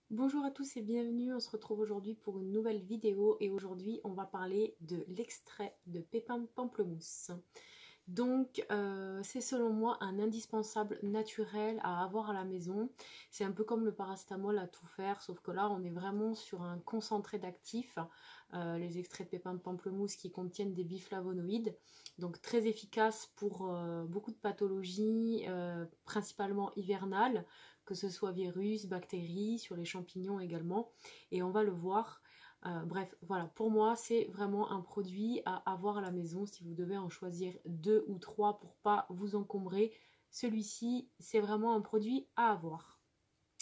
Bonjour à tous et bienvenue, on se retrouve aujourd'hui pour une nouvelle vidéo et aujourd'hui on va parler de l'extrait de pépins de pamplemousse. Donc c'est selon moi un indispensable naturel à avoir à la maison. C'est un peu comme le paracétamol à tout faire, sauf que là on est vraiment sur un concentré d'actifs, les extraits de pépins de pamplemousse qui contiennent des biflavonoïdes, donc très efficace pour beaucoup de pathologies, principalement hivernales, que ce soit virus, bactéries, sur les champignons également, et on va le voir. Bref, voilà, pour moi, c'est vraiment un produit à avoir à la maison si vous devez en choisir 2 ou 3 pour pas vous encombrer. Celui-ci, c'est vraiment un produit à avoir.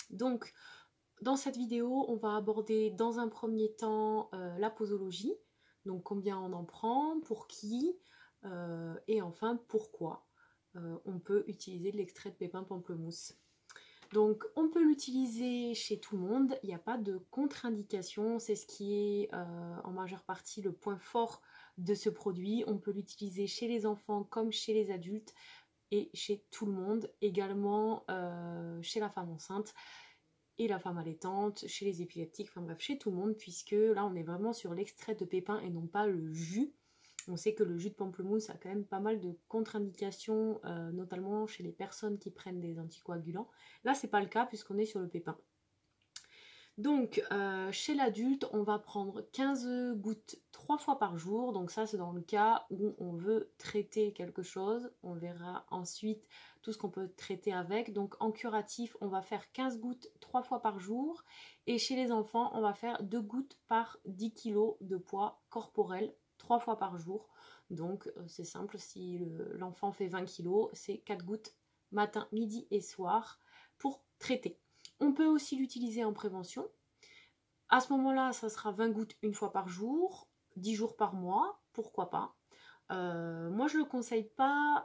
Donc, dans cette vidéo, on va aborder dans un premier temps la posologie, donc combien on en prend, pour qui, et enfin pourquoi on peut utiliser de l'extrait de pépins pamplemousse. Donc on peut l'utiliser chez tout le monde, il n'y a pas de contre-indication, c'est ce qui est en majeure partie le point fort de ce produit. On peut l'utiliser chez les enfants comme chez les adultes et chez tout le monde, également chez la femme enceinte et la femme allaitante, chez les épileptiques, enfin bref, chez tout le monde, puisque là on est vraiment sur l'extrait de pépins et non pas le jus. On sait que le jus de pamplemousse a quand même pas mal de contre-indications, notamment chez les personnes qui prennent des anticoagulants. Là, c'est pas le cas puisqu'on est sur le pépin. Donc, chez l'adulte, on va prendre 15 gouttes 3 fois par jour. Donc ça, c'est dans le cas où on veut traiter quelque chose. On verra ensuite tout ce qu'on peut traiter avec. Donc, en curatif, on va faire 15 gouttes 3 fois par jour. Et chez les enfants, on va faire 2 gouttes par 10 kg de poids corporel 3 fois par jour. Donc, c'est simple. Si l'enfant fait 20 kg, c'est 4 gouttes matin, midi et soir pour traiter. On peut aussi l'utiliser en prévention. À ce moment-là, ça sera 20 gouttes une fois par jour, 10 jours par mois, pourquoi pas. Moi, je ne le conseille pas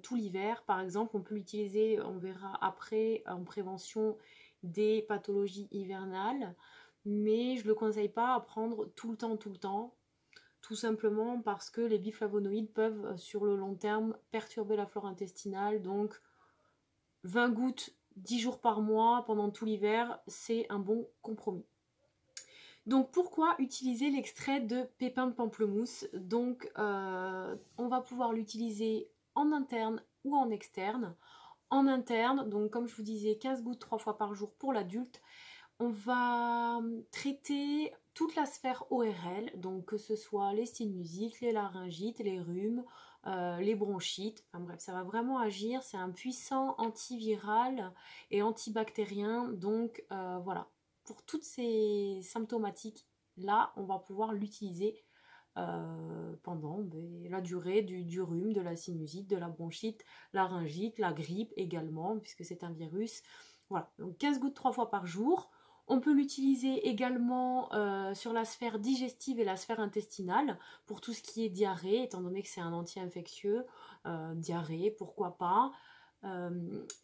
tout l'hiver. Par exemple, on peut l'utiliser, on verra après, en prévention des pathologies hivernales. Mais je ne le conseille pas à prendre tout le temps. Tout simplement parce que les biflavonoïdes peuvent, sur le long terme, perturber la flore intestinale. Donc, 20 gouttes 10 jours par mois pendant tout l'hiver, c'est un bon compromis. Donc pourquoi utiliser l'extrait de pépins de pamplemousse? Donc on va pouvoir l'utiliser en interne ou en externe. En interne, donc comme je vous disais, 15 gouttes 3 fois par jour pour l'adulte. On va traiter toute la sphère ORL, donc que ce soit les sinusites, les laryngites, les rhumes, les bronchites, enfin bref, ça va vraiment agir, c'est un puissant antiviral et antibactérien, donc voilà, pour toutes ces symptomatiques là, on va pouvoir l'utiliser pendant la durée du rhume, de la sinusite, de la bronchite, laryngite, la grippe également, puisque c'est un virus. Voilà, donc 15 gouttes 3 fois par jour. On peut l'utiliser également sur la sphère digestive et la sphère intestinale pour tout ce qui est diarrhée, étant donné que c'est un anti-infectieux. Diarrhée, pourquoi pas.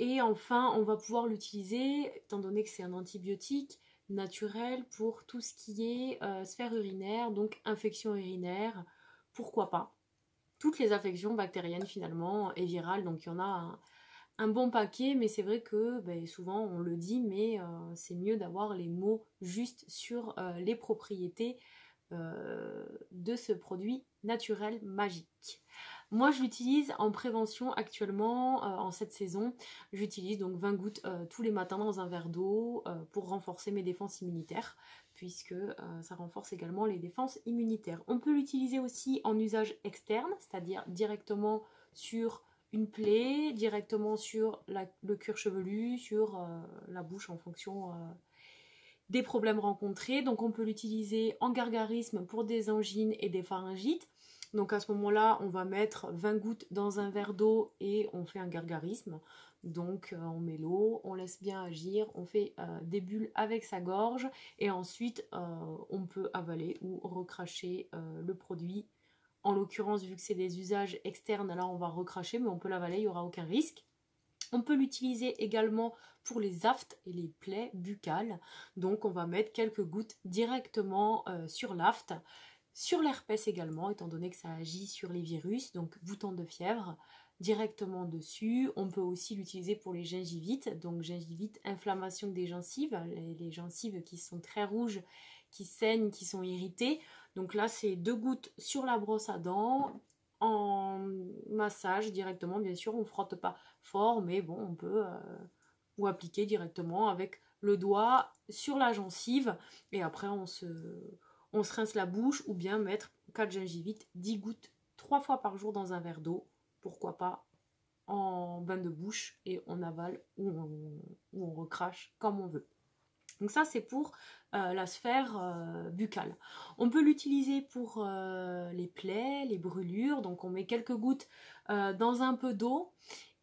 Et enfin, on va pouvoir l'utiliser, étant donné que c'est un antibiotique naturel, pour tout ce qui est sphère urinaire, donc infection urinaire, pourquoi pas. Toutes les infections bactériennes finalement et virales, donc il y en a un bon paquet, mais c'est vrai que souvent on le dit, mais c'est mieux d'avoir les mots justes sur les propriétés de ce produit naturel magique. Moi je l'utilise en prévention actuellement en cette saison. J'utilise donc 20 gouttes tous les matins dans un verre d'eau pour renforcer mes défenses immunitaires, puisque ça renforce également les défenses immunitaires. On peut l'utiliser aussi en usage externe, c'est-à-dire directement sur une plaie, directement sur le cuir chevelu, sur la bouche en fonction des problèmes rencontrés. Donc on peut l'utiliser en gargarisme pour des angines et des pharyngites. Donc à ce moment-là, on va mettre 20 gouttes dans un verre d'eau et on fait un gargarisme. Donc on met l'eau, on laisse bien agir, on fait des bulles avec sa gorge et ensuite on peut avaler ou recracher le produit. En l'occurrence, vu que c'est des usages externes, là on va recracher, mais on peut l'avaler, il n'y aura aucun risque. On peut l'utiliser également pour les aftes et les plaies buccales. Donc on va mettre quelques gouttes directement sur l'aft, sur l'herpès également, étant donné que ça agit sur les virus, donc bouton de fièvre. directement dessus. On peut aussi l'utiliser pour les gingivites, donc gingivite, inflammation des gencives, les gencives qui sont très rouges, qui saignent, qui sont irritées. Donc là, c'est 2 gouttes sur la brosse à dents, en massage directement, bien sûr, on ne frotte pas fort, mais bon, on peut ou appliquer directement avec le doigt sur la gencive, et après on se rince la bouche, ou bien mettre 4 gingivites, 10 gouttes 3 fois par jour dans un verre d'eau, pourquoi pas en bain de bouche, et on avale ou on recrache comme on veut. Donc ça, c'est pour la sphère buccale. On peut l'utiliser pour les plaies, les brûlures. Donc on met quelques gouttes dans un peu d'eau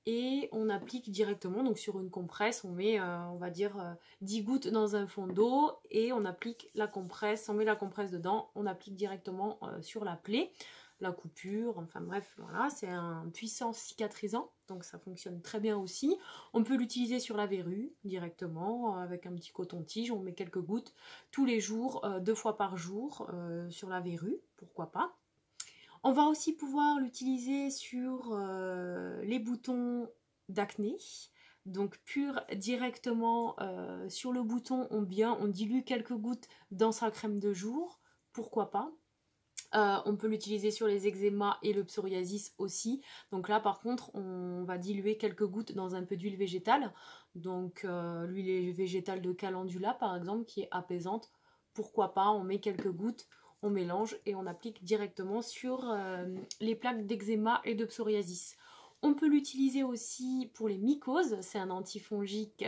et on applique directement. Donc sur une compresse, on met, on va dire, 10 gouttes dans un fond d'eau et on applique la compresse. On met la compresse dedans, on applique directement sur la plaie, la coupure, enfin bref, voilà, c'est un puissant cicatrisant, donc ça fonctionne très bien aussi. On peut l'utiliser sur la verrue directement, avec un petit coton-tige, on met quelques gouttes tous les jours, 2 fois par jour sur la verrue, pourquoi pas. On va aussi pouvoir l'utiliser sur les boutons d'acné, donc pur directement sur le bouton, on dilue quelques gouttes dans sa crème de jour, pourquoi pas. On peut l'utiliser sur les eczémas et le psoriasis aussi. Donc là par contre on va diluer quelques gouttes dans un peu d'huile végétale. Donc l'huile végétale de calendula par exemple qui est apaisante. Pourquoi pas, on met quelques gouttes, on mélange et on applique directement sur les plaques d'eczéma et de psoriasis. On peut l'utiliser aussi pour les mycoses, c'est un antifongique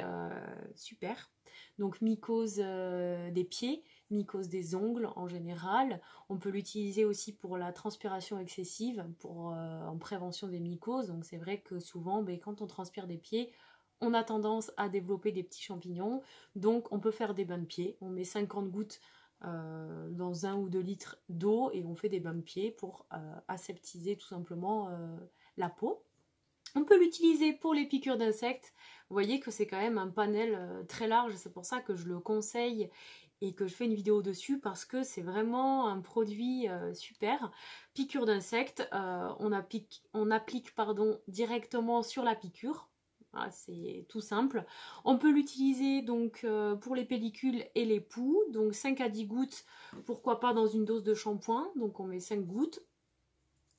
super. Donc mycose des pieds, mycose des ongles en général. On peut l'utiliser aussi pour la transpiration excessive, en prévention des mycoses. Donc c'est vrai que souvent, quand on transpire des pieds, on a tendance à développer des petits champignons. Donc on peut faire des bains de pieds. On met 50 gouttes dans 1 ou 2 litres d'eau et on fait des bains de pieds pour aseptiser tout simplement la peau. On peut l'utiliser pour les piqûres d'insectes. Vous voyez que c'est quand même un panel très large, c'est pour ça que je le conseille et que je fais une vidéo dessus parce que c'est vraiment un produit super. Piqûre d'insectes, on applique directement sur la piqûre. Voilà, c'est tout simple. On peut l'utiliser donc pour les pellicules et les poux, donc 5 à 10 gouttes, pourquoi pas dans une dose de shampoing. Donc on met 5 gouttes,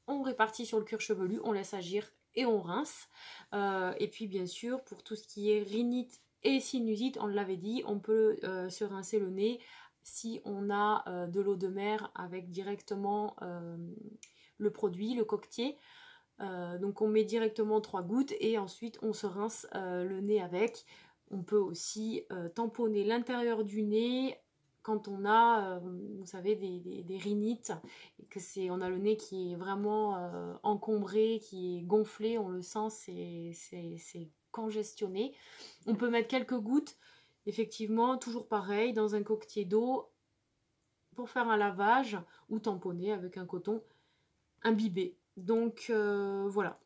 on répartit sur le cuir chevelu, on laisse agir et on rince. Et puis bien sûr pour tout ce qui est rhinite et sinusite, on l'avait dit, on peut se rincer le nez si on a de l'eau de mer avec directement le produit, le coquetier. Donc on met directement 3 gouttes et ensuite on se rince le nez avec. On peut aussi tamponner l'intérieur du nez quand on a, vous savez, des rhinites, et que on a le nez qui est vraiment encombré, qui est gonflé, on le sent, c'est congestionné. On peut mettre quelques gouttes, effectivement, toujours pareil, dans un coquetier d'eau pour faire un lavage ou tamponner avec un coton imbibé. Donc voilà.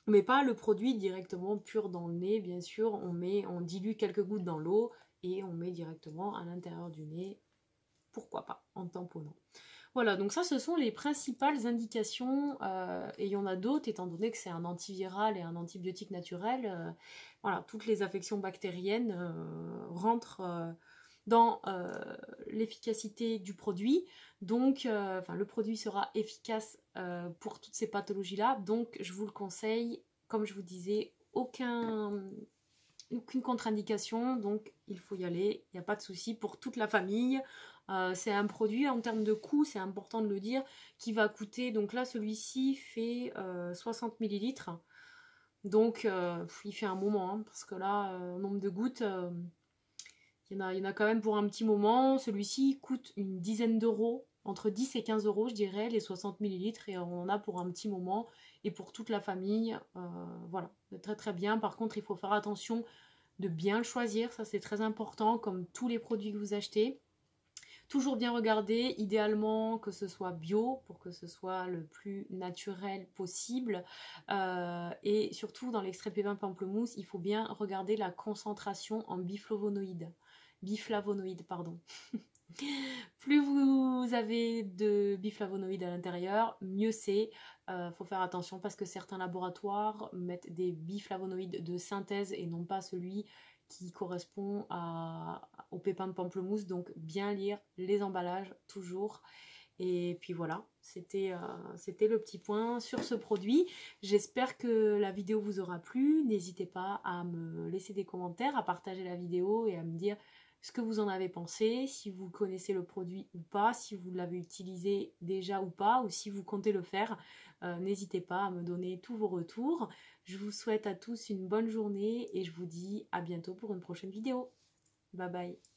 On met pas le produit directement pur dans le nez, bien sûr, on dilue quelques gouttes dans l'eau et on met directement à l'intérieur du nez, pourquoi pas, en tamponnant. Voilà, donc ça ce sont les principales indications, et il y en a d'autres étant donné que c'est un antiviral et un antibiotique naturel. Voilà, toutes les affections bactériennes rentrent dans l'efficacité du produit, donc le produit sera efficace pour toutes ces pathologies là, donc je vous le conseille, comme je vous disais, aucune contre-indication, donc il faut y aller, il n'y a pas de souci pour toute la famille. C'est un produit en termes de coût, c'est important de le dire, qui va coûter, donc là celui-ci fait 60 ml, donc il fait un moment, hein, parce que là, nombre de gouttes, il y en a quand même pour un petit moment. Celui-ci coûte une dizaine d'euros, entre 10 et 15 euros je dirais, les 60 ml, et on en a pour un petit moment, et pour toute la famille, voilà, très très bien. Par contre il faut faire attention de bien le choisir, ça c'est très important, comme tous les produits que vous achetez. Toujours bien regarder, idéalement que ce soit bio, pour que ce soit le plus naturel possible. Et surtout dans l'extrait pépin pamplemousse, il faut bien regarder la concentration en biflavonoïdes. Biflavonoïdes, pardon. Plus vous avez de biflavonoïdes à l'intérieur, mieux c'est. Faut faire attention parce que certains laboratoires mettent des biflavonoïdes de synthèse et non pas celui qui correspond au pépin de pamplemousse. Donc bien lire les emballages toujours. Et puis voilà, c'était le petit point sur ce produit. J'espère que la vidéo vous aura plu. N'hésitez pas à me laisser des commentaires, à partager la vidéo et à me dire ce que vous en avez pensé, si vous connaissez le produit ou pas, si vous l'avez utilisé déjà ou pas, ou si vous comptez le faire. N'hésitez pas à me donner tous vos retours. Je vous souhaite à tous une bonne journée et je vous dis à bientôt pour une prochaine vidéo. Bye bye.